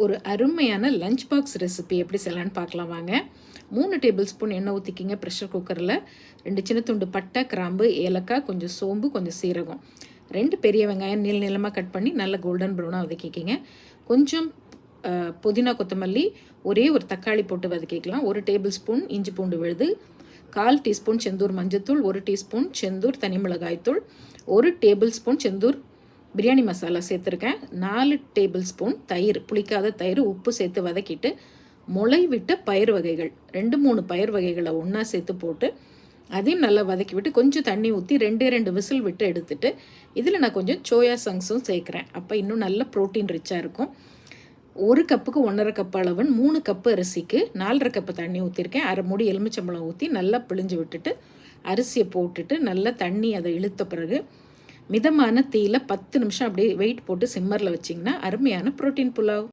ஒரு அருமையான lunch box recipe எப்படி செய்யலான்னு பார்க்கலாம் வாங்க. 3 டேபிள் ஸ்பூன் எண்ணெய் ஊற்றிக்கிங்க ப்ரெஷர் குக்கரில். 2 சின்ன துண்டு பட்டை, கிராம்பு, ஏலக்காய், கொஞ்சம் சோம்பு, கொஞ்சம் சீரகம், 2 பெரிய வெங்காயம் நீளமாக கட் பண்ணி நல்ல கோல்டன் ப்ரௌனாக வதக்கிக்கிங்க. கொஞ்சம் புதினா, கொத்தமல்லி, ஒரே ஒரு தக்காளி போட்டு வதக்கிக்கலாம். 1 டேபிள் ஸ்பூன் இஞ்சி பூண்டு விழுது, 1/4 டீஸ்பூன் செந்தூர் மஞ்சத்தூள், 1 டீஸ்பூன் செந்தூர் தனி மிளகாய்த்தூள், 1 டேபிள் ஸ்பூன் செந்தூர் பிரியாணி மசாலா சேர்த்துருக்கேன், 4 டேபிள் ஸ்பூன் தயிர், புளிக்காத தயிர், உப்பு சேர்த்து வதக்கிட்டு முளை விட்ட பயிர் வகைகள் 2-3 பயிர் வகைகளை ஒன்றா சேர்த்து போட்டு அதையும் நல்லா வதக்கி விட்டு கொஞ்சம் தண்ணி ஊற்றி 2 விசில் விட்டு எடுத்துட்டு இதில் நான் கொஞ்சம் சோயா சங்ஸும் சேர்க்குறேன். அப்போ இன்னும் நல்ல ப்ரோட்டீன் ரிச்சாக இருக்கும். 1 கப்புக்கு 1.5 கப் அளவுன்னு 3 கப்பு அரிசிக்கு 4.5 கப்பு தண்ணி ஊற்றிருக்கேன். அரை மூடி எலுமிச்சம்பழம் ஊற்றி நல்லா பிழிஞ்சு விட்டுட்டு அரிசியை போட்டுட்டு நல்லா தண்ணி அதை இழுத்த பிறகு மிதமான தீயில் 10 நிமிஷம் அப்படியே வெயிட் போட்டு சிம்மரில் வச்சிங்கன்னா அருமையான ப்ரோட்டீன் புலாவ்.